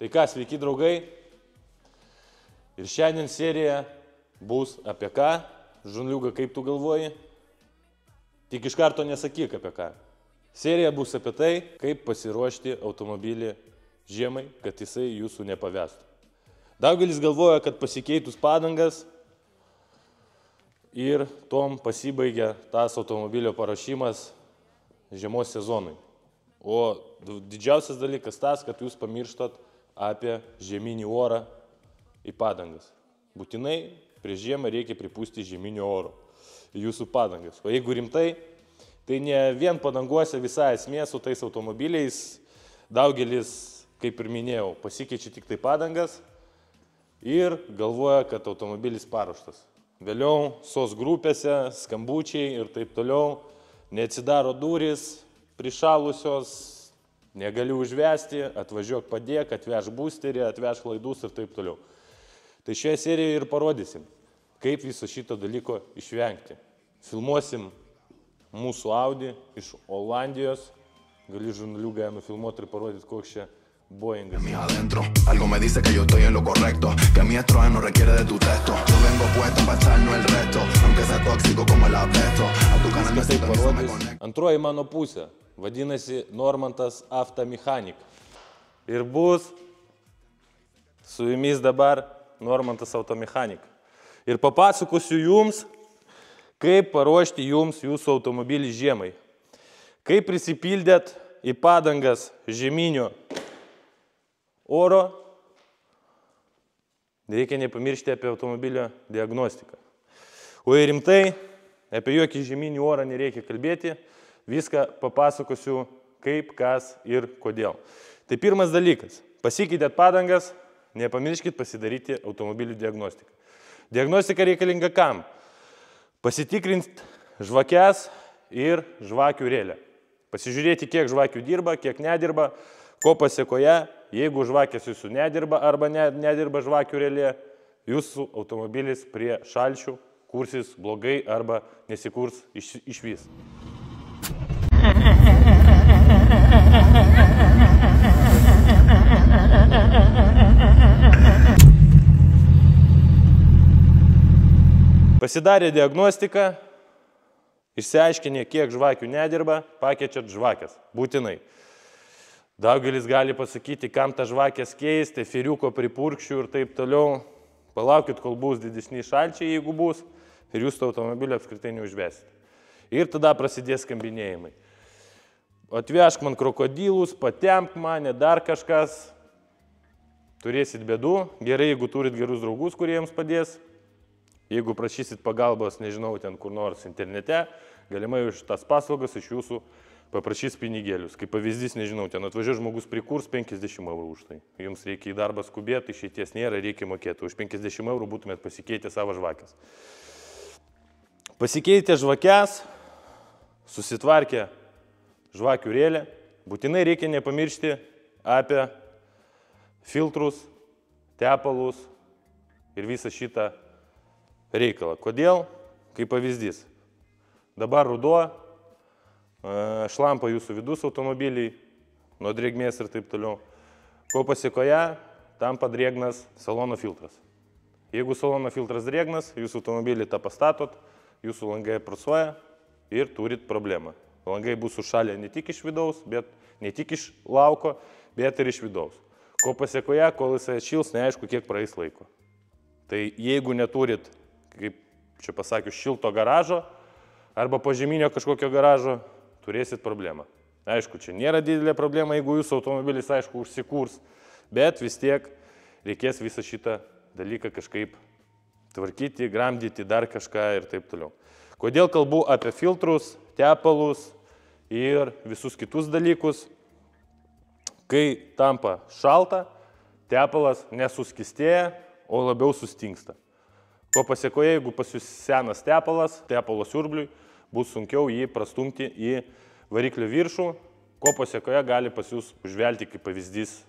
Tai ką, sveiki draugai. Ir šiandien serija bus apie ką? Žurnaliuga, kaip tu galvoji? Tik iš karto nesakyk apie ką. Serija bus apie tai, kaip pasiruošti automobilį žiemai, kad jisai jūsų nepavestų. Daugelis galvoja, kad pasikeitus padangas ir tom pasibaigia tas automobilio paruošimas žiemos sezonui. O didžiausias dalykas tas, kad jūs pamirštat apie žieminį orą į padangas. Būtinai prieš žiemą reikia pripūsti žieminio oro į jūsų padangas. O jeigu rimtai, tai ne vien padanguose visa esmė su tais automobiliais. Daugelis, kaip ir minėjau, pasikeičia tik tai padangas ir galvoja, kad automobilis paruoštas. Vėliau SOS grupėse, skambučiai ir taip toliau, neatsidaro durys, prišalusios, negaliu užvesti, atvažiuok padėk, atveš būsterį, atveš laidus ir taip toliau. Tai šioje serijoje ir parodysim, kaip viso šito dalyko išvengti. Filmuosim mūsų Audi iš Olandijos. Gali žurnaliuga nufilmuoti ir parodyti, koks čia Boeingas. Algo me dice que yo estoy en lo correcto, que mi estroje no requiere de tu texto. Yo vengo puesto para echarnos el resto, aunque sea tóxico como el apesto. A tu canal me conecto. Antroji mano pusė vadinasi Normantas Automechanik. Ir bus su jumis dabar Normantas Automechanik. Ir papasakosiu jums, kaip paruošti jums jūsų automobilį žiemai. Kaip prisipildėt į padangas žieminio oro, reikia nepamiršti apie automobilio diagnostiką. O ir rimtai, apie jokį žieminį orą nereikia kalbėti, viską papasakosiu kaip, kas ir kodėl. Tai pirmas dalykas, pasikeitėt padangas, nepamirškit pasidaryti automobilių diagnostiką. Diagnostika reikalinga kam? Pasitikrinti žvakes ir žvakių rėlę. Pasižiūrėti, kiek žvakių dirba, kiek nedirba, ko pasiekoje, jeigu žvakės jūsų nedirba arba nedirba žvakių rėlė, jūsų automobilis prie šalčių kursis blogai arba nesikurs išvis. Pasidarė diagnostiką, išsiaiškinė, kiek žvakių nedirba, pakeičiat žvakės, būtinai. Daugelis gali pasakyti, kam tą žvakės keisti, firiuko pripurkščių ir taip toliau. Palaukit, kol bus didesni šalčiai, jeigu bus, ir jūs to automobilio apskritai neužvesit. Ir tada prasidės skambinėjimai. Atvežk man krokodilus, patemp mane, dar kažkas. Turėsit bėdų. Gerai, jeigu turit gerus draugus, kurie jums padės. Jeigu prašysit pagalbos, nežinau, ten kur nors internete, galimai už tas paslaugas iš jūsų paprašys pinigėlius. Kaip pavyzdys, nežinau, ten atvažiuoja žmogus prikurs 50 eurų už tai. Jums reikia į darbą skubėti, išeities nėra, reikia mokėti. Už 50 eurų būtumėt pasikeitę savo žvakės. Pasikeitę žvakės, susitvarkė žvakių rėlę. Būtinai reikia nepamiršti apie filtrus, tepalus ir visą šitą reikalą. Kodėl? Kaip pavyzdys. Dabar ruduo, šlampa jūsų vidus automobiliai, nuo drėgmės ir taip toliau. Ko pasiekoje, tampa drėgnas salono filtras. Jeigu salono filtras drėgnas, jūsų automobilį tą pastatot, jūsų langai prasoja ir turit problemą. Langai bus užšalę ne tik iš vidaus, bet ne tik iš lauko, bet ir iš vidaus. Ko pasiekoje, kol jisai atšils, neaišku, kiek praeis laiko. Tai jeigu neturit, kaip čia pasakius, šilto garažo arba požeminio kažkokio garažo, turėsit problemą. Aišku, čia nėra didelė problema, jeigu jūsų automobilis, aišku, užsikurs, bet vis tiek reikės visą šitą dalyką kažkaip tvarkyti, gramdyti, dar kažką ir taip toliau. Kodėl kalbu apie filtrus, tepalus ir visus kitus dalykus? Kai tampa šalta, tepalas nesuskistėja, o labiau sustingsta. Ko pasiekoje, jeigu pas jūs senas tepalas, tepalo siurbliui, bus sunkiau jį prastumti į variklio viršų, ko pasiekoje gali pas jūs užvelti, kaip pavyzdys,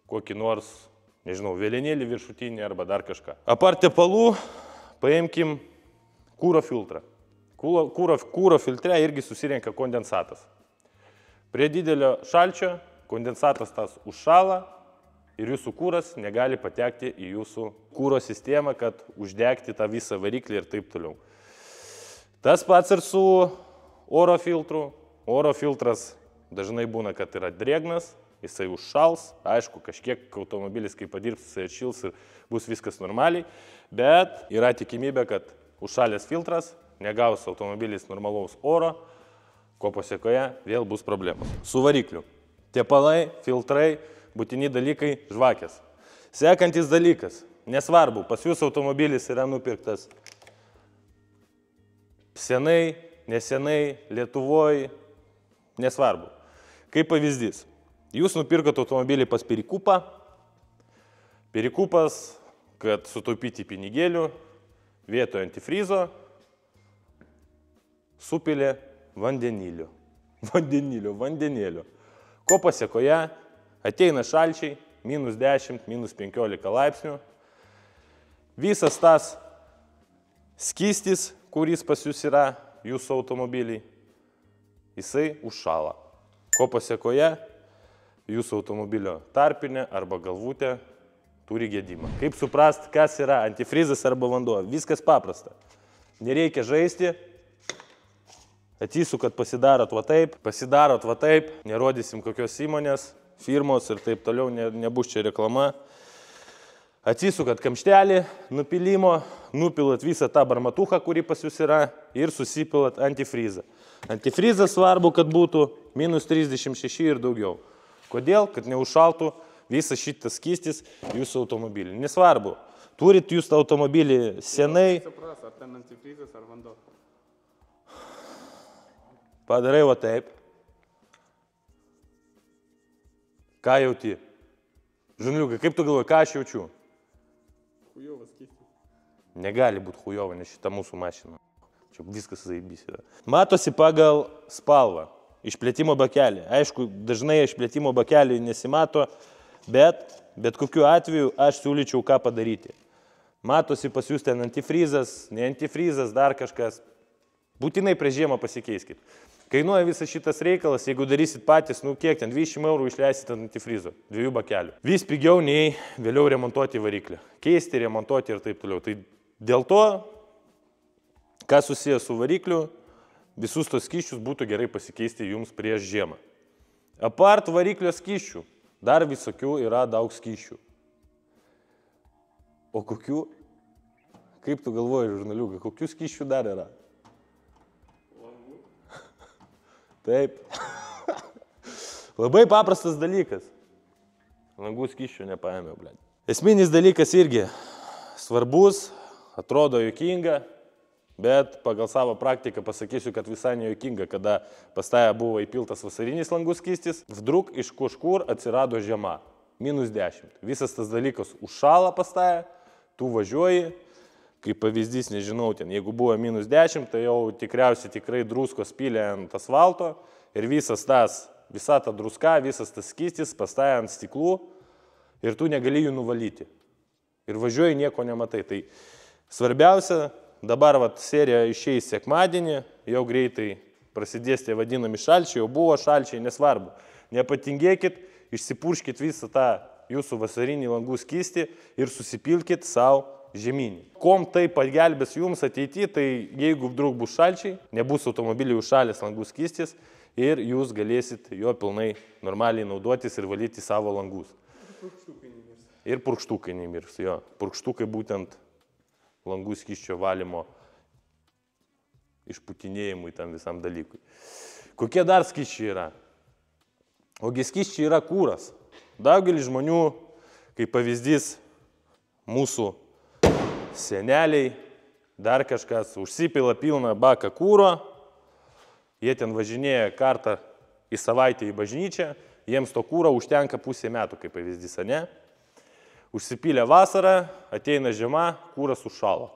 kokį nors, nežinau, vėlenėlį viršutinį arba dar kažką. Apart tepalų, paimkim kūro filtrą. Kūro filtre irgi susirenka kondensatas. Prie didelio šalčio kondensatas tas užšala ir jūsų kūras negali patekti į jūsų kūro sistemą, kad uždegti tą visą variklį ir taip toliau. Tas pats ir su oro filtru. Oro filtras dažnai būna, kad yra drėgnas, jisai užšals, aišku, kažkiek automobilis, kai padirbs, jisai atšils ir bus viskas normaliai, bet yra tikimybė, kad užšalęs filtras negaus automobilis normalaus oro, ko pasiekoje vėl bus problemos. Su varikliu. Tepalai, filtrai, būtini dalykai, žvakės. Sekantis dalykas. Nesvarbu, pas jūs automobilis yra nupirktas senai, nesenai, Lietuvoje, nesvarbu. Kaip pavyzdys. Jūs nupirkot automobilį pas Perikupą. Perikupas, kad sutaupyti pinigėlių, vietoje antifrizo supilė vandenilio. Vandenėlio. Ko pasiekoje ateina šalčiai, -10, -15 laipsnių. Visas tas skystis, kuris pas jūs yra, jūsų automobiliai, jisai užšala. Ko pasiekoje jūsų automobilio tarpinė arba galvutė turi gedimą. Kaip suprast, kas yra antifrizas arba vanduo? Viskas paprasta. Nereikia žaisti. Atsisukat, pasidarot va taip, nerodysim kokios įmonės, firmos ir taip toliau, nebus čia reklama. Atsisukat kamštelį nupilimo, nupilat visą tą barmatuchą, kuri pas jūs yra ir susipilat antifrizą. Antifrizas svarbu, kad būtų -36 ir daugiau. Kodėl? Kad neužšaltų visas šitas skystis jūsų automobilį. Nesvarbu, turit jūs tą automobilį senai. Ar ten antifrizas ar vanduo? Padarai va taip. Ką jauti? Žurnaliukai, kaip tu galvoji, ką aš jaučiu? Hujovas skystis. Negali būti hujova, nes šita mūsų mašina. Čia viskas zaibys yra. Matosi pagal spalvą. Išplėtimo bakelį. Aišku, dažnai išplėtimo bakelį nesimato, bet kokiu atveju aš siūlyčiau ką padaryti. Matosi pas jūs ten antifrizas, ne antifrizas, dar kažkas. Būtinai prieš žiemą pasikeiskit. Kainuoja visas šitas reikalas, jeigu darysit patys, kiek ten 20 eurų išleisit ant antifrizo, 2 bakelių. Vis pigiau nei vėliau remontuoti variklį. Keisti, remontuoti ir taip toliau. Tai dėl to, kas susijęs su varikliu, visus tos skysčius būtų gerai pasikeisti jums prieš žiemą. Apart variklio skysčių, dar visokių yra daug skysčių. O kokių? Kaip tu galvoji, žurnaliukai, kokių skysčių dar yra? Taip. Labai paprastas dalykas. Langų skysčių nepaėmė, blėt. Esminis dalykas irgi svarbus, atrodo juokinga, bet pagal savo praktiką pasakysiu, kad visai nejuokinga, kada pas tave buvo įpiltas vasarinis langų skystis, vdruk iš kažkur atsirado žiema, -10. Visas tas dalykas užšala pas tave, tu važiuoji, kaip pavyzdys, nežinau, ten, jeigu buvo -10, tai jau tikrai druskos pylė ant asfalto ir visa ta druska, visas tas skystis pas tave ant stiklų ir tu negali jų nuvalyti. Ir važiuoji, nieko nematai. Tai svarbiausia, dabar serija išeis sekmadienį, jau greitai prasidės tie vadinami šalčiai, jau buvo šalčiai, nesvarbu. Nepatingėkit, išsipurškit visą tą jūsų vasarinį langų skystį ir susipilkit savo žeminį. Kom tai pagelbės jums ateityje, tai jeigu vdruk bus šalčiai, nebus automobiliai užšalęs langų skystis ir jūs galėsit jo pilnai normaliai naudotis ir valyti savo langus. Ir purkštukai nemirs, jo. Purkštukai būtent langų skysčio valymo išputinėjimui tam visam dalykui. Kokie dar skysčiai yra? Ogi skysčiai yra kūras. Daugelis žmonių, kaip pavyzdys, mūsų seneliai, dar kažkas užsipila pilną baką kūro, jie ten važinėja kartą į savaitę į bažnyčią, jiems to kūro užtenka pusę metų, kaip pavyzdys, ne? Užsipylė vasarą, ateina žiema, kūras užšalo.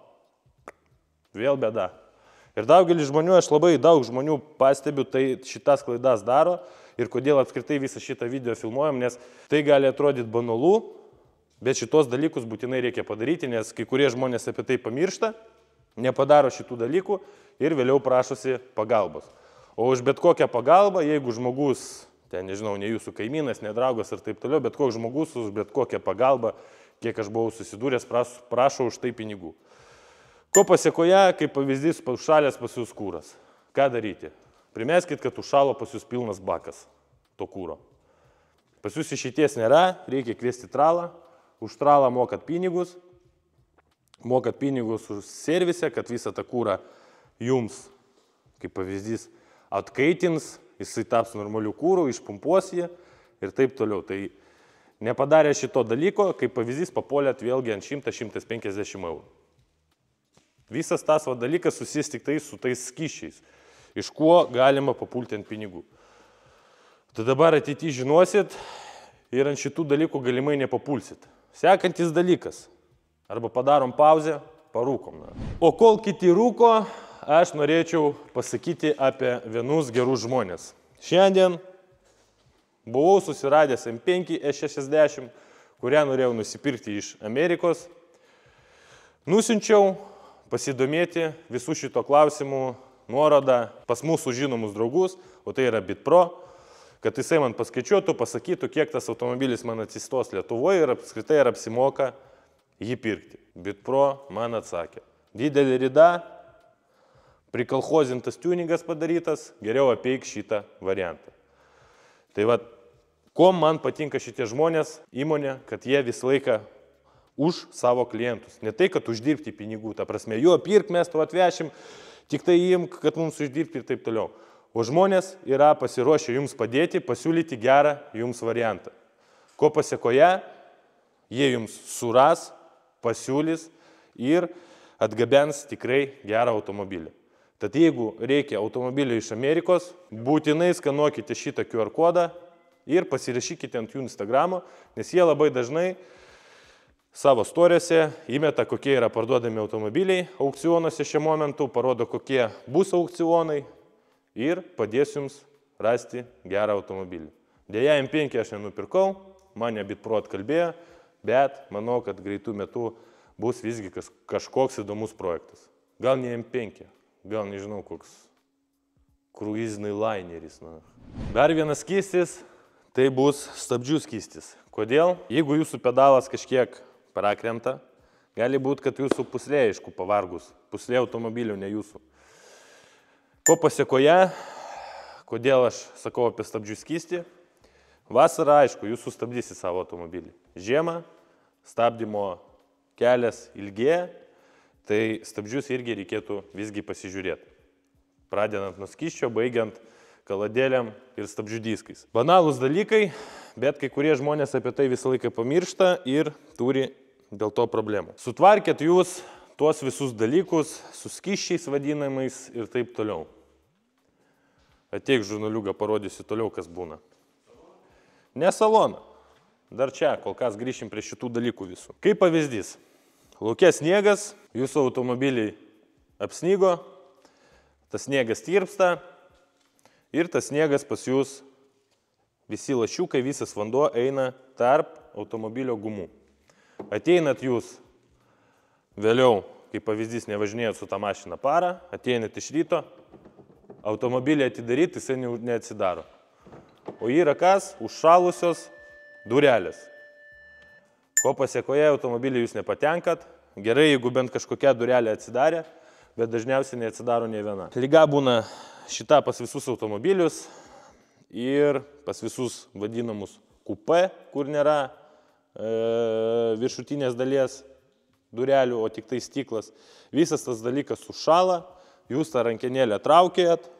Vėl bėda. Ir daugelis žmonių, aš labai daug žmonių pastebiu, tai šitas klaidas daro ir kodėl apskritai visą šitą video filmuojam, nes tai gali atrodyti banalu, bet šitos dalykus būtinai reikia padaryti, nes kai kurie žmonės apie tai pamiršta, nepadaro šitų dalykų ir vėliau prašosi pagalbos. O už bet kokią pagalbą, jeigu žmogus ten nežinau, ne jūsų kaimynas, ne draugas ir taip toliau, bet koks žmogus, už bet kokią pagalbą, kiek aš buvau susidūręs, prašo už tai pinigų. Ko pasiekoje, kaip pavyzdys, užšalęs pas jūs kūras. Ką daryti? Primeskit, kad užšalo pas jūs pilnas bakas to kūro. Pas jūs išeities nėra, reikia kviesti tralą, už tralą mokat pinigus už servisę, kad visą tą kūrą jums, kaip pavyzdys, atkaitins, jisai taps normalių kūrų, išpumpuos jį ir taip toliau. Tai nepadarė šito dalyko, kaip pavyzdys, papuolėt vėlgi ant 100-150 eurų. Visas tas dalykas susijęs tik tai su tais skyšiais, iš kuo galima papulti ant pinigų. Tai dabar ateityje žinosit ir ant šitų dalykų galimai nepapulsit. Sekantis dalykas. Arba padarom pauzę, parūkom. O kol kiti rūko, aš norėčiau pasakyti apie vienus gerus žmonės. Šiandien buvau susiradęs M5 E60, kurią norėjau nusipirkti iš Amerikos. Nusiunčiau pasidomėti visų šito klausimų nuorodą pas mūsų žinomus draugus, o tai yra BitPro, kad jisai man paskaičiuotų, pasakytų, kiek tas automobilis man atsistos Lietuvoje ir apskritai ar apsimoka jį pirkti. BitPro man atsakė. Didelė rida, prikalchozintas tuningas padarytas, geriau apeik šitą variantą. Tai va, ko man patinka šitie žmonės, įmonė, kad jie visą laiką už savo klientus. Ne tai, kad uždirbti pinigų, ta prasme, jo pirk, mes to atvešim, tik tai imk, kad mums uždirbti ir taip toliau. O žmonės yra pasiruošę jums padėti, pasiūlyti gerą jums variantą. Ko pasiekoje, jie jums suras, pasiūlys ir atgabens tikrai gerą automobilį. Tad jeigu reikia automobilio iš Amerikos, būtinai skanuokite šitą QR kodą ir pasirašykite ant jų Instagramo, nes jie labai dažnai savo storiuose įmeta, kokie yra parduodami automobiliai aukcionuose šiuo momentu, parodo, kokie bus aukcionai ir padės jums rasti gerą automobilį. Deja, M5 aš nenupirkau, mane BitPro atkalbėjo, bet manau, kad greitų metų bus visgi kažkoks įdomus projektas. Gal ne M5, gal nežinau, koks kruizinai laineris. Dar vienas skystis, tai bus stabdžių skystis. Kodėl? Jeigu jūsų pedalas kažkiek prakrenta, gali būti, kad jūsų puslė, aišku, pavargus. Puslė automobilių, ne jūsų. Ko pasiekoje, kodėl aš sakau apie stabdžių skystį? Vasarą, aišku, jūs sustabdysi savo automobilį. Žiemą stabdymo kelias ilgėja, tai stabdžius irgi reikėtų visgi pasižiūrėti. Pradedant nuo skysčio, baigiant kaladėlėm ir stabdžių diskais. Banalūs dalykai, bet kai kurie žmonės apie tai visą laiką pamiršta ir turi dėl to problemų. Sutvarkėt jūs tuos visus dalykus su skysčiais vadinamais ir taip toliau. Ateik žurnaliuką, parodysiu toliau, kas būna. Ne saloną. Dar čia, kol kas grįšim prie šitų dalykų visų. Kaip pavyzdys, lauke sniegas, jūsų automobiliai apsnygo, tas sniegas tirpsta ir tas sniegas pas jūs, visi lašiukai, visas vanduo eina tarp automobilio gumų. Ateinat jūs vėliau, kaip pavyzdys, nevažinėjot su tą mašiną parą, ateinat iš ryto, automobilį atidaryti, jisai neatsidaro. O yra kas? Užšalusios durelės. Ko pasiekoje automobilį jūs nepatenkat, gerai, jeigu bent kažkokia durelė atsidarė, bet dažniausiai neatsidaro ne viena. Lyga būna šita pas visus automobilius ir pas visus vadinamus kupė, kur nėra viršutinės dalies durelių, o tik tai stiklas. Visas tas dalykas sušala, jūs tą rankenėlę traukėjat,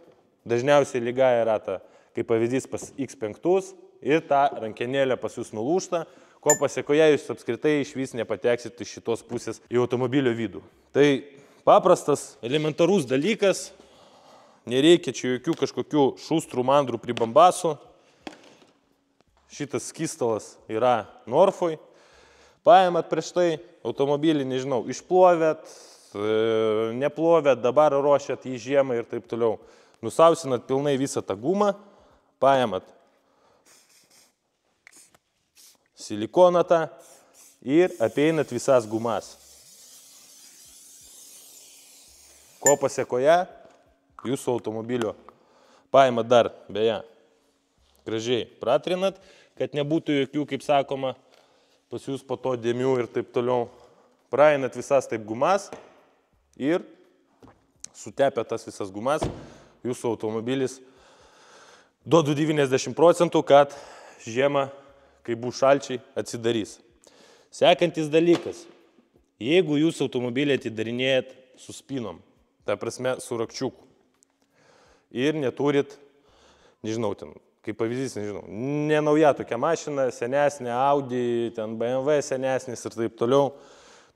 dažniausiai lyga yra ta, kaip pavyzdys pas X5 ir ta rankenėlė pas jūs nulūžta, ko pasiekoje jūs apskritai iš vis nepateksit iš šitos pusės į automobilio vidų. Tai paprastas, elementarus dalykas, nereikia čia jokių kažkokių šustrų, mandrų, pribambasų. Šitas skystalas yra Norfoj. Paėmat prieš tai automobilį, nežinau, išplovėt, neplovėt, dabar ruošiat į žiemą ir taip toliau. Nusausinat pilnai visą tą gumą, paėmat silikoną tą ir apeinat visas gumas. Ko pasiekoje, jūsų automobilio paėmat dar, beje, gražiai pratrinat, kad nebūtų jokių, kaip sakoma, pas jūs po to dėmių ir taip toliau. Praeinat visas taip gumas ir sutepę tas visas gumas, jūsų automobilis duodu 90%, kad žiemą, kai bus šalčiai, atsidarys. Sekantis dalykas. Jeigu jūs automobilį atidarinėjat su spinom, ta prasme su rakčiuku, ir neturit, nežinau, ten, kaip pavyzdys, nežinau, nenauja tokia mašina, senesnė, Audi, ten BMW senesnis ir taip toliau,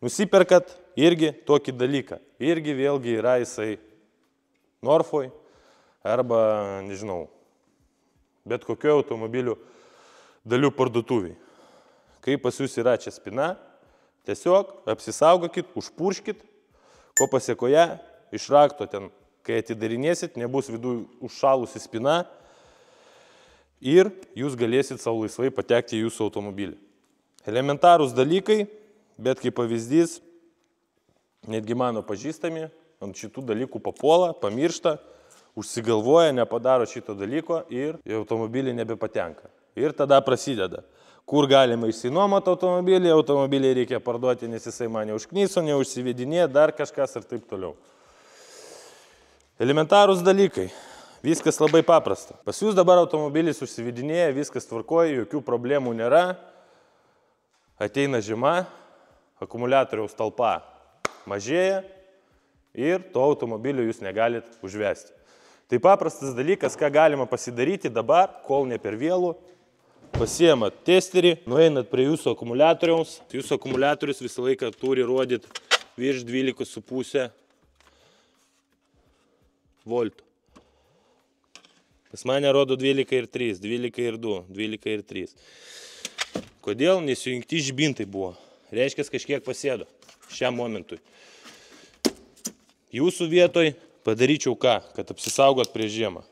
nusiperkat irgi tokį dalyką. Irgi vėlgi yra jisai Norfoj arba, nežinau, bet kokio automobilių dalių parduotuviai. Kai pas jūs yra čia spina, tiesiog apsisaugokit, užpurškit, ko pasiekoje iš rakto ten, kai atidarinėsit, nebus viduje užšalusi spina ir jūs galėsit savo laisvai patekti į jūsų automobilį. Elementarūs dalykai, bet kaip pavyzdys, netgi mano pažįstami ant šitų dalykų papuola, pamiršta, užsigalvoja, nepadaro šito dalyko ir į automobilį nebepatenka. Ir tada prasideda. Kur galima išsinuomoti automobilį reikia parduoti, nes jisai mane užknyso, neužsivedinė, dar kažkas ir taip toliau. Elementarūs dalykai. Viskas labai paprasta. Pas jūs dabar automobilis užsivedinėja, viskas tvarkoja, jokių problemų nėra. Ateina žiema, akumuliatoriaus talpa mažėja ir to automobilio jūs negalit užvesti. Tai paprastas dalykas, ką galima pasidaryti dabar, kol ne per vėlų. Pasiemat testerį, nueinat prie jūsų akumuliatoriaus. Jūsų akumuliatorius visą laiką turi rodyti virš 12,5 voltų. Pas mane rodo 12,3, 12,2, 12,3. Kodėl? Nes sujungti žibintai buvo. Reiškia, kažkiek pasėdo šiam momentui. Jūsų vietoj padaryčiau ką, kad apsisaugot prieš žiemą.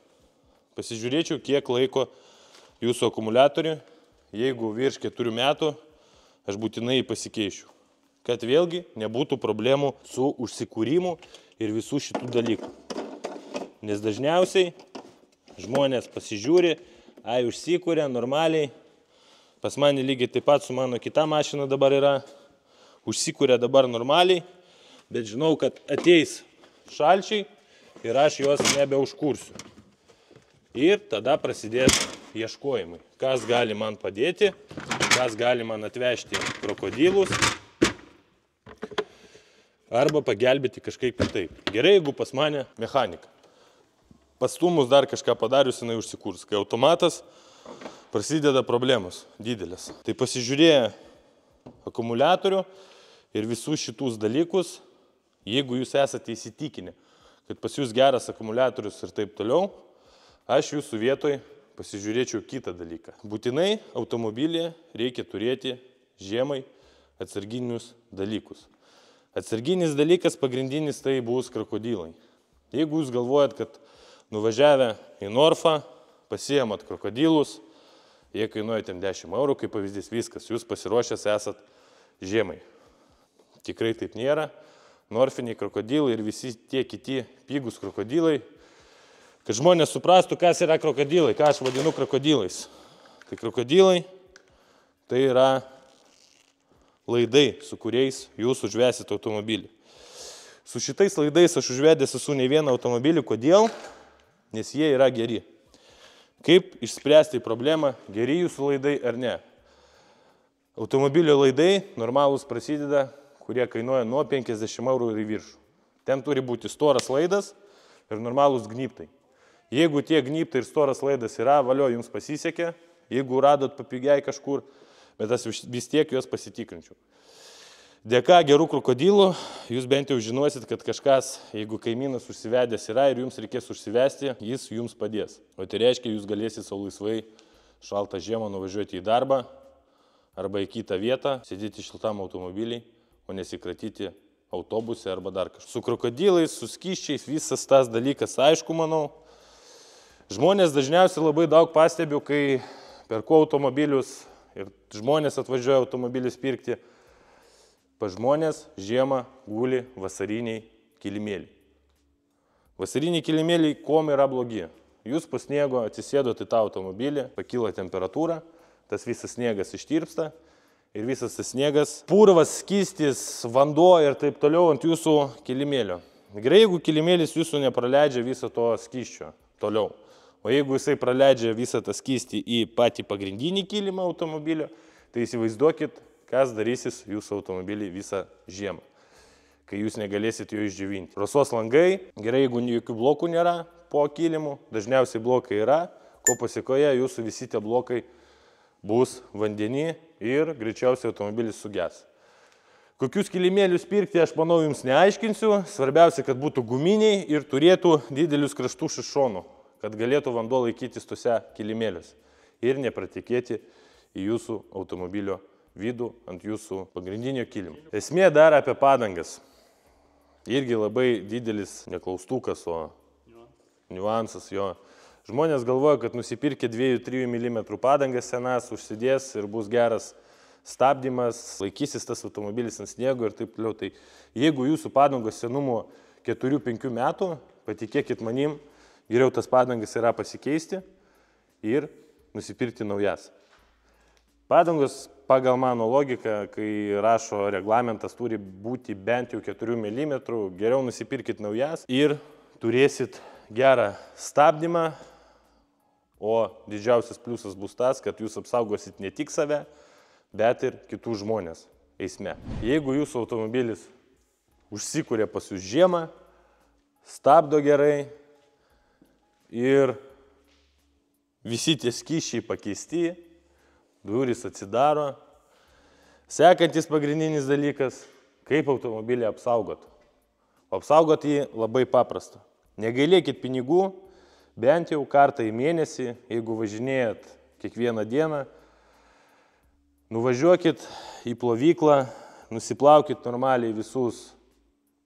Pasižiūrėčiau, kiek laiko jūsų akumuliatorių, jeigu virš 4 metų, aš būtinai pasikeičiu. Kad vėlgi nebūtų problemų su užsikūrimu ir visų šitų dalykų. Nes dažniausiai žmonės pasižiūri, užsikūrė normaliai. Pas mane lygiai taip pat su mano kita mašina dabar yra. Užsikūrė dabar normaliai, bet žinau, kad ateis šalčiai ir aš juos nebeužkursiu. Ir tada prasidės ieškojimai. Kas gali man padėti, kas gali man atvežti krokodilus arba pagelbėti kažkaip kitaip. Gerai, jeigu pas mane mechanika. Pastumus dar kažką padarius, jinai užsikurs. Kai automatas, prasideda problemos didelės. Tai pasižiūrėję akumuliatorių ir visus šitus dalykus, jeigu jūs esate įsitikinę, kad pas jūs geras akumuliatorius ir taip toliau, aš jūsų vietoj pasižiūrėčiau kitą dalyką. Būtinai automobilyje reikia turėti žiemai atsarginius dalykus. Atsarginis dalykas pagrindinis tai bus krokodilai. Jeigu jūs galvojat, kad nuvažiavę į Norfą, pasiėmat krokodilus, jie kainuoja 10 eurų, kaip pavyzdys viskas, jūs pasiruošęs esat žiemai. Tikrai taip nėra. Norfiniai krokodilai ir visi tie kiti pigus krokodilai. Kad žmonės suprastų, kas yra krokodilai, ką aš vadinu krokodilais. Tai krokodilai tai yra laidai, su kuriais jūs užvesit automobilį. Su šitais laidais aš užvedęs esu ne vieną automobilį. Kodėl? Nes jie yra geri. Kaip išspręsti problemą, geri jūsų laidai ar ne? Automobilio laidai normalūs prasideda, kurie kainuoja nuo 50 eurų ir į viršų. Ten turi būti storas laidas ir normalūs gnybtai. Jeigu tie gnybtai ir storas laidas yra, valio, jums pasisekė. Jeigu radot papigiai kažkur, bet aš vis tiek juos pasitikrinčiau. Dėka gerų krokodilų, jūs bent jau žinosit, kad kažkas, jeigu kaimynas užsivedęs yra ir jums reikės užsivesti, jis jums padės. O tai reiškia, jūs galėsit savo laisvai šaltą žiemą nuvažiuoti į darbą arba į kitą vietą, sėdėti šiltam automobilį, o nesikratyti autobuse arba dar kažkur. Su krokodilais, su skysčiais, visas tas dalykas aišku, manau. Žmonės dažniausiai labai daug pastebiu, kai perku automobilius ir žmonės atvažiuoja automobilius pirkti. Pa žmonės žiemą guli vasariniai kilimėliai. Vasariniai kilimėliai kuom yra blogi? jūs po sniego atsisėdote į tą automobilį, pakyla temperatūra, tas visas sniegas ištirpsta ir visas tas sniegas, purvas, skystis, vanduo ir taip toliau ant jūsų kilimėlio. Gerai, jeigu kilimėlis jūsų nepraleidžia viso to skysčio toliau, o jeigu jisai praleidžia visą tą skystį į patį pagrindinį kilimą automobilio, tai įsivaizduokit, kas darysis jūsų automobilį visą žiemą, kai jūs negalėsit jo išdžiovinti. Rasos langai, gerai, jeigu jokių blokų nėra po kilimu, dažniausiai blokai yra, ko pasiekoje jūsų visi tie blokai bus vandenį ir greičiausiai automobilis suges. Kokius kilimėlius pirkti, aš manau, jums neaiškinsiu. Svarbiausia, kad būtų guminiai ir turėtų didelius kraštus iš šonų, kad galėtų vanduo laikytis tuose kilimėliuose ir nepratekėti į jūsų automobilio vidų ant jūsų pagrindinio kilimo. Esmė dar apie padangas. Irgi labai didelis neklaustukas, o niuansas jo. Žmonės galvoja, kad nusipirkė 2-3 mm padangas senas, užsidės ir bus geras stabdymas, laikysis tas automobilis ant sniego ir taip toliau. Tai jeigu jūsų padangos senumo 4-5 metų, patikėkit manim, geriau tas padangas yra pasikeisti ir nusipirkti naujas. Padangos pagal mano logiką, kai rašo reglamentas, turi būti bent jau 4 mm, geriau nusipirkit naujas ir turėsit gerą stabdymą, o didžiausias pliusas bus tas, kad jūs apsaugosit ne tik save, bet ir kitų žmonės eisme. Jeigu jūsų automobilis užsikūrė pas jūs žiemą, stabdo gerai ir visi tie skysčiai pakeisti, durys atsidaro. Sekantis pagrindinis dalykas, kaip automobilį apsaugot. Apsaugot jį labai paprasta. Negailėkit pinigų, bent jau kartą į mėnesį, jeigu važinėjat kiekvieną dieną, nuvažiuokit į plovyklą, nusiplaukit normaliai visus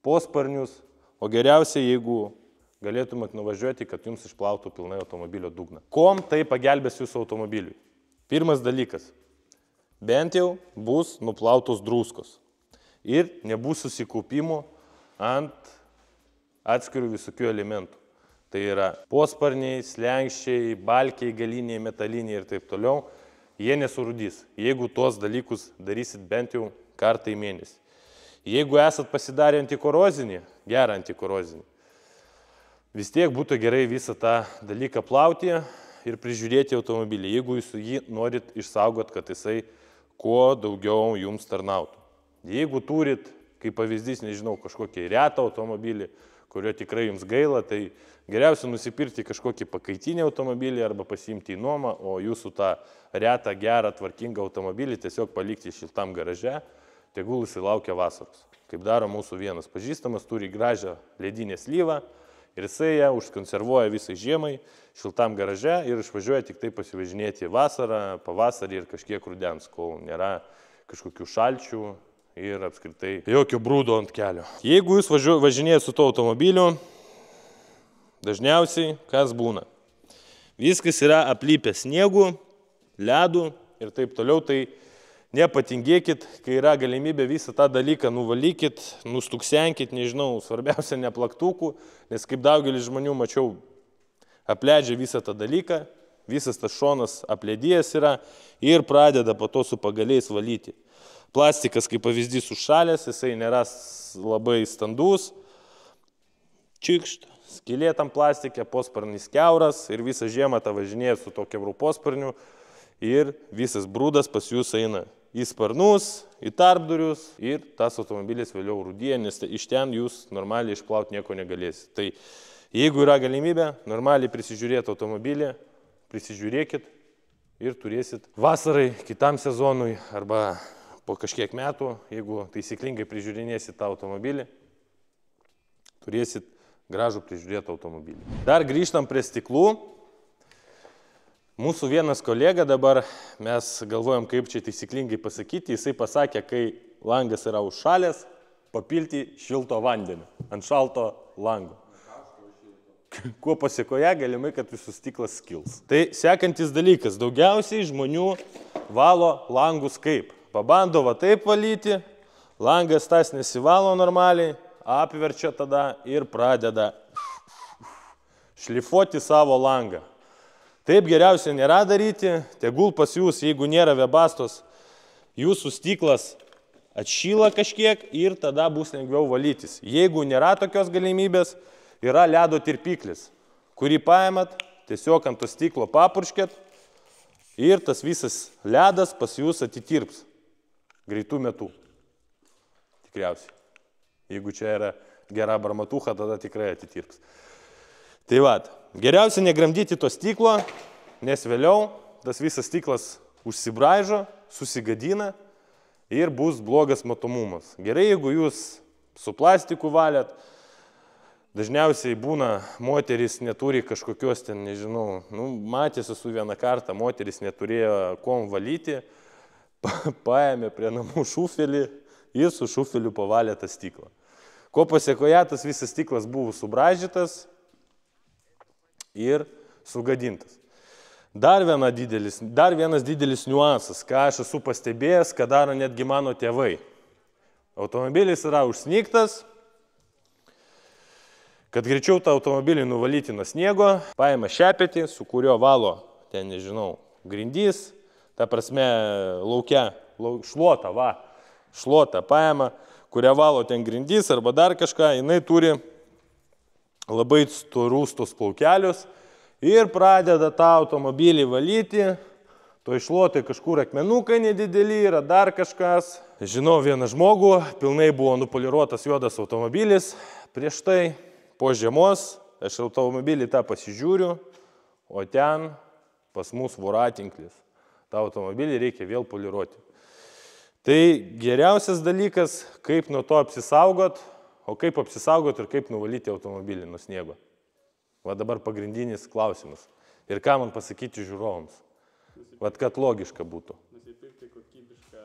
posparnius, o geriausiai, jeigu galėtumėt nuvažiuoti, kad jums išplautų pilnai automobilio dugną. Kom tai pagelbės jūsų automobiliui? Pirmas dalykas, bent jau bus nuplautos druskos ir nebus susikaupimų ant atskirų visokių elementų. Tai yra posparniai, slenkščiai, balkiai, galiniai, metaliniai ir taip toliau. Jie nesurudys, jeigu tuos dalykus darysit bent jau kartą į mėnesį. Jeigu esat pasidarę antikorozinį, gerą antikorozinį, vis tiek būtų gerai visą tą dalyką plauti ir prižiūrėti automobilį, jeigu jūs jį norit išsaugot, kad jisai kuo daugiau jums tarnautų. Jeigu turit, kaip pavyzdys, nežinau, kažkokį retą automobilį, kurio tikrai jums gaila, tai geriausia nusipirkti kažkokį pakaitinį automobilį arba pasiimti į nuomą, o jūsų tą retą, gerą, tvarkingą automobilį tiesiog palikti šiltam garaže, tegul jisai laukia vasaros. Kaip daro mūsų vienas pažįstamas, turi gražią ledinę slyvą ir jisai ją užkonservuoja visai žiemai šiltam garaže ir išvažiuoja tik tai pasivažinėti vasarą, pavasarį ir kažkiek rudens, kol nėra kažkokių šalčių ir apskritai jokio brūdo ant kelio. Jeigu jūs važinėjate su to automobiliu, dažniausiai kas būna? Viskas yra aplypę sniegu, ledu ir taip toliau, tai nepatingėkit, kai yra galimybė visą tą dalyką nuvalykit, nustuksenkit, nežinau, svarbiausia ne plaktukų, nes kaip daugelis žmonių mačiau, apleidžia visą tą dalyką, visas tas šonas aplėdėjęs yra ir pradeda po to su pagaliais valyti. Plastikas, kaip pavyzdys, užšalęs, jisai nėra labai standus. Čikšt, skylė tam plastike, posparnis kiauras ir visą žiemą tą važinėja su to kiaurų posparniu ir visas brūdas pas jūs eina į sparnus, į tarpdurius ir tas automobilis vėliau rūdyja, nes iš ten jūs normaliai išplauti nieko negalėsite. Tai jeigu yra galimybė normaliai prisižiūrėti automobilį, prisižiūrėkit ir turėsit vasarai, kitam sezonui arba po kažkiek metų, jeigu taisyklingai prižiūrinėsit tą automobilį, turėsit gražų prižiūrėtą automobilį. Dar grįžtam prie stiklų. Mūsų vienas kolega dabar, mes galvojam, kaip čia taisyklingai pasakyti, jisai pasakė, kai langas yra užšalęs, papilti šilto vandenį ant šalto lango. Kuo pasiekoje galimai, kad jūsų stiklas skils. Tai sekantis dalykas, daugiausiai žmonių valo langus kaip? Pabando va taip valyti, langas tas nesivalo normaliai, apverčia tada ir pradeda šlifuoti savo langą. Taip geriausia nėra daryti, tegul pas jūs, jeigu nėra Webasto's, jūsų stiklas atšyla kažkiek ir tada bus lengviau valytis. Jeigu nėra tokios galimybės, yra ledo tirpiklis, kurį paėmat, tiesiog ant to stiklo papurškėt ir tas visas ledas pas jūs atitirps greitų metų. Tikriausiai. Jeigu čia yra gera barmatucha, tada tikrai atitirps. Tai vad, geriausia negramdyti to stiklo, nes vėliau tas visas stiklas užsibraižo, susigadina ir bus blogas matomumas. Gerai, jeigu jūs su plastiku valėt, dažniausiai būna, moteris neturi kažkokios ten, nežinau, matėsi su vieną kartą, moteris neturėjo kom valyti, paėmė prie namų šufelį ir su šufeliu pavalė tą stiklą. Ko pasiekoje, tas visas stiklas buvo subraižytas ir sugadintas. Dar vienas didelis niuansas, ką aš esu pastebėjęs, ką daro netgi mano tėvai. Automobilis yra užsnigtas, kad greičiau tą automobilį nuvalyti nuo sniego, paima šepetį, su kurio valo, ten nežinau, grindys, ta prasme laukia, šluotą paima, kurią valo ten grindys arba dar kažką, jinai turi labai storus tos plaukelius ir pradeda tą automobilį valyti, to iššluotai kažkur akmenukai nedideli yra dar kažkas. Žinau vieną žmogų, pilnai buvo nupoliruotas juodas automobilis, prieš tai po žiemos aš automobilį tą pasižiūriu, o ten pas mus voratinklis. tą automobilį reikia vėl poliruoti. Tai geriausias dalykas, kaip nuo to apsisaugot, o kaip apsisaugot ir kaip nuvalyti automobilį nuo sniego. Va dabar pagrindinis klausimas. Ir ką man pasakyti žiūrovams. Vat kad logiška būtų. Nusipirkti kokybišką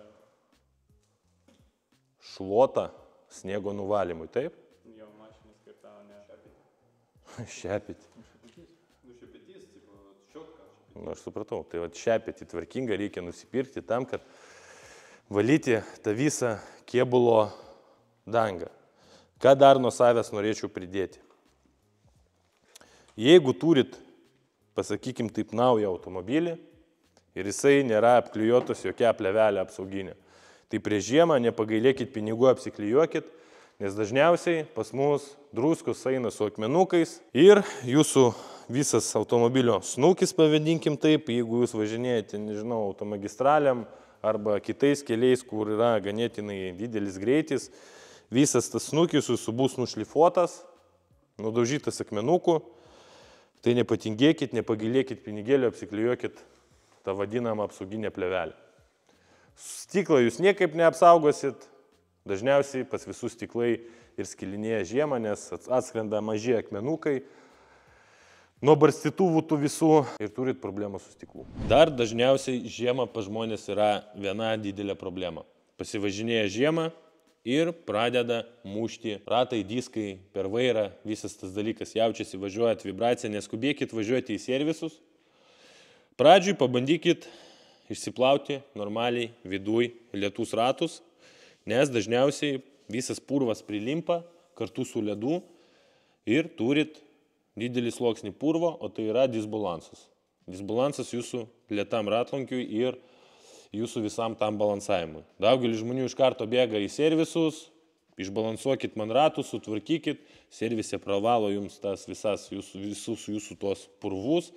šluotą sniego nuvalymui, taip? jo mašinį skirtą, o ne šepetį. Šepetį. Šepetys, tipo, šiotka. Nu, aš supratau, tai vat šepetį tvarkingą reikia nusipirkti tam, kad valyti tą visą kėbulo dangą. Ką dar nuo savęs norėčiau pridėti? Jeigu turit, pasakykim taip, naują automobilį ir jisai nėra apklijuotas jokia plevelė apsauginė, tai prieš žiemą nepagailėkit pinigų, apsiklijuokit, nes dažniausiai pas mus druskos eina su akmenukais ir jūsų visas automobilio snukis, pavadinkim taip, jeigu jūs važinėjate, nežinau, automagistraliam arba kitais keliais, kur yra ganėtinai didelis greitis, visas tas snukis jūsų bus nušlifuotas, nudaužytas akmenukų. Tai nepatingėkit, nepagailėkit pinigėlio, apsiklijuokit tą vadinamą apsauginę plevelę. Stiklą jūs niekaip neapsaugosit, dažniausiai pas visus stiklai ir skilinėja žiemą, nes atskrenda maži akmenukai, nuo barstytuvų tų visų ir turit problemą su stiklu. Dar dažniausiai žiemą pas žmonės yra viena didelė problema. Pasivažinėja žiemą ir pradeda mušti ratai, diskai per vairą, visas tas dalykas jaučiasi, važiuojat vibraciją, neskubėkit važiuoti į servisus. Pradžiui pabandykit išsiplauti normaliai viduj lietus ratus, nes dažniausiai visas purvas prilimpa kartu su ledu ir turit didelį sluoksnį purvo, o tai yra disbalansas. Disbalansas jūsų lėtam ratlankiui ir jūsų visam tam balansavimui. Daugelis žmonių iš karto bėga į servisus, išbalansuokit man ratus, sutvarkykit, servise pravalo jums tas visus jūsų tos purvus,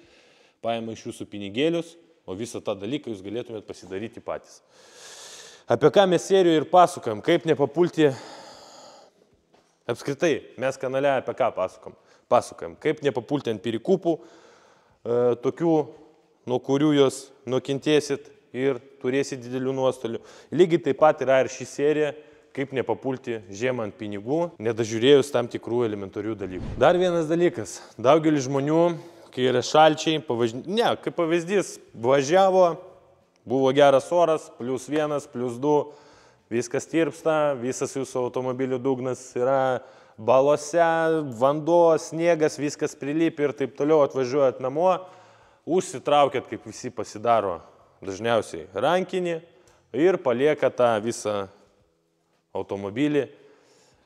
paima iš jūsų pinigėlius, o visą tą dalyką jūs galėtumėt pasidaryti patys. Apie ką mes serijoje ir pasukam, kaip nepapulti, apskritai, mes kanale apie ką pasukam, kaip nepapulti ant pirikūpų, tokių, nuo kurių jūs nukentėsit ir turėsit didelių nuostolių. Lygiai taip pat yra ir ši serija, kaip nepapulti žiemą ant pinigų, nedažiūrėjus tam tikrų elementarių dalykų. Dar vienas dalykas. Daugelis žmonių, kai yra šalčiai, kaip pavyzdys, važiavo, buvo geras oras, +1, +2, viskas tirpsta, visas jūsų automobilių dugnas yra balose, vanduo, sniegas, viskas prilypi ir taip toliau, atvažiuojat namo, užsitraukėt, kaip visi pasidaro dažniausiai rankinį ir palieka tą visą automobilį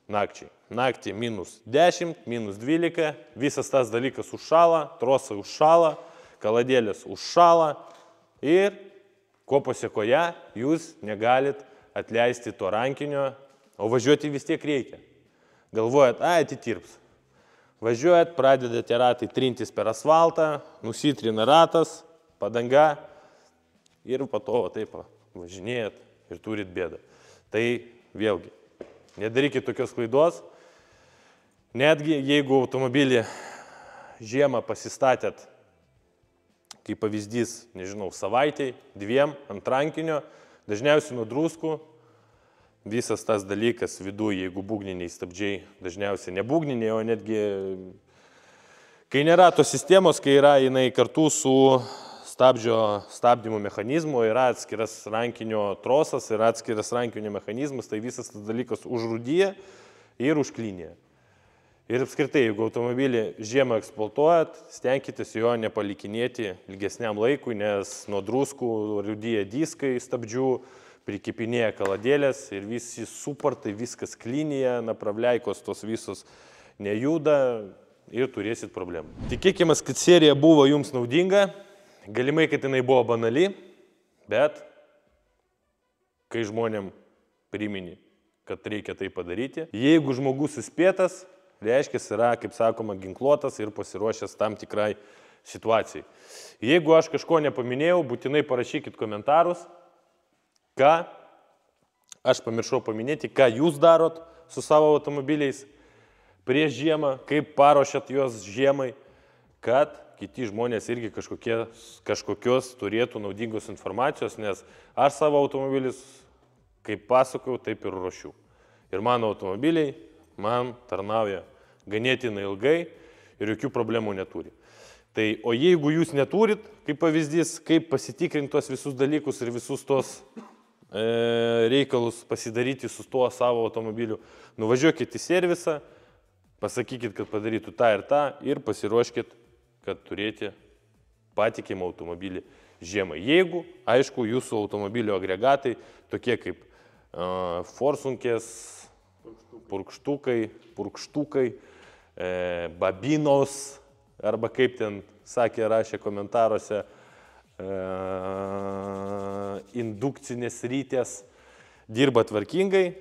nakčiai. Naktį -10, -12, visas tas dalykas užšala, trosai užšala, kaladėlės užšala ir ko pasiekoje jūs negalit atleisti to rankinio, o važiuoti vis tiek reikia. Galvojat, atitirps. Važiuojat, pradedate ratai trintis per asfaltą, nusitrina ratas, padanga ir po to taip važinėjat ir turit bėdą. Tai vėlgi, nedarykit tokios klaidos. Netgi jeigu automobilį žiemą pasistatėt, kaip pavyzdys, nežinau, savaitėj, 2 ant rankinio, dažniausiai nuo druskų, visas tas dalykas viduje, jeigu būgniniai stabdžiai, dažniausiai ne būgniniai, o netgi, kai nėra tos sistemos, kai yra jinai kartu su stabdymo mechanizmu, yra atskiras rankinio trosas ir atskiras rankinio mechanizmas, tai visas tas dalykas užrūdyja ir užklinė. Ir apskritai, jeigu automobilį žiemą eksploatuojat, stenkitės jo nepalikinėti ilgesniam laikui, nes nuo druskų rūdyja diskai stabdžių, prikipinėja kaladėlės ir visi suportai, viskas klinėja, направляйкos tos visos nejuda ir turėsit problemų. Tikėkime, kad serija buvo jums naudinga, galimai, kad jinai buvo banali, bet kai žmonėm primini, kad reikia tai padaryti, jeigu žmogus įspėtas, reiškia, yra, kaip sakoma, ginkluotas ir pasiruošęs tam tikrai situacijai. Jeigu aš kažko nepaminėjau, būtinai parašykit komentarus, ką aš pamiršau paminėti, ką jūs darot su savo automobiliais prieš žiemą, kaip paruošiat juos žiemai, kad kiti žmonės irgi kažkokios turėtų naudingos informacijos, nes aš savo automobilius, kaip pasakau, taip ir ruošiu. Ir mano automobiliai man tarnauja ganėtinai ilgai ir jokių problemų neturi. Tai, o jeigu jūs neturit, kaip pavyzdys, kaip pasitikrinti tos visus dalykus ir visus tos reikalus pasidaryti su tuo savo automobiliu, nuvažiuokit į servisą, pasakykit, kad padarytų tą ir tą ir pasiruoškit, kad turėti patikimą automobilį žiemai. Jeigu, aišku, jūsų automobilio agregatai, tokie kaip forsunkės, purkštukai, babinos, arba kaip ten sakė, rašė komentaruose, indukcinės rytės, dirba tvarkingai,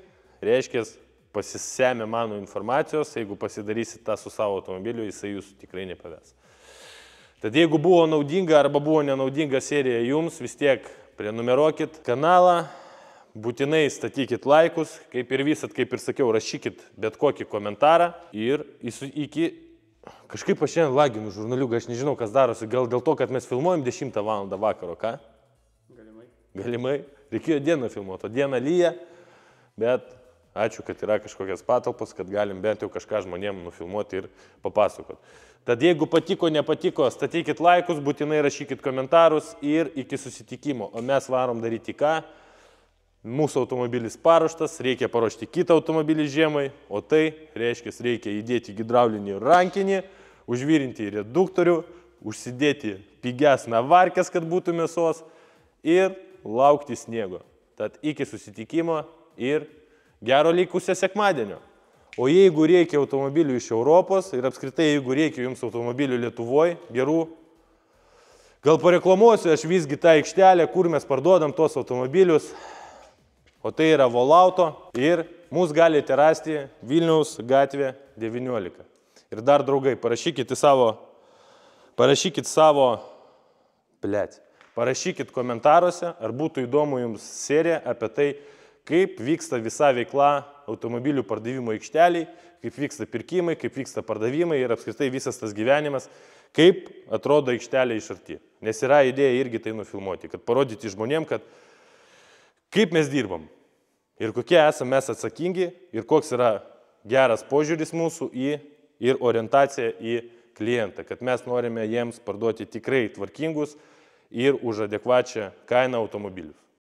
reiškia, pasisemė mano informacijos, jeigu pasidarysit tą su savo automobiliu, jisai jūsų tikrai nepaves. Tad jeigu buvo naudinga arba buvo nenaudinga serija jums, vis tiek prenumeruokit kanalą, būtinai statykit laikus, kaip ir visat, kaip ir sakiau, rašykit bet kokį komentarą ir iki... Kažkaip aš šiandien laginu žurnaliuką, aš nežinau, kas darosi, gal dėl to, kad mes filmuojam 10 valandą vakaro, ką? Galimai. Reikėjo dieną filmuoti, o dieną lyja, bet ačiū, kad yra kažkokias patalpos, kad galim bent jau kažką žmonėm nufilmuoti ir papasakot. Tad jeigu patiko, nepatiko, statykit laikus, būtinai rašykit komentarus ir iki susitikimo. O mes varom daryti ką? Mūsų automobilis paruoštas, reikia paruošti kitą automobilį žiemai, o tai reiškia, reikia įdėti hidraulinį rankinį, užvirinti reduktorių, užsidėti pigesnę varkės, kad būtų mėsos ir laukti sniego. Tad iki susitikimo ir gero likusio sekmadienio. O jeigu reikia automobilių iš Europos ir apskritai jeigu reikia jums automobilių Lietuvoje, gerų, gal pareklamuosiu aš visgi tą aikštelę, kur mes parduodam tuos automobilius. O tai yra Volauto ir mus galite rasti Vilniaus gatvė 19. Ir dar, draugai, parašykit komentaruose, ar būtų įdomu jums serija apie tai, kaip vyksta visa veikla automobilių pardavimo aikšteliai, kaip vyksta pirkimai, kaip vyksta pardavimai ir apskritai visas tas gyvenimas, kaip atrodo aikštelė iš arti. Nes yra idėja irgi tai nufilmuoti, kad parodyti žmonėm, kad kaip mes dirbam ir kokie esame mes atsakingi ir koks yra geras požiūris mūsų ir orientacija į klientą, kad mes norime jiems parduoti tikrai tvarkingus ir už adekvačią kainą automobilius.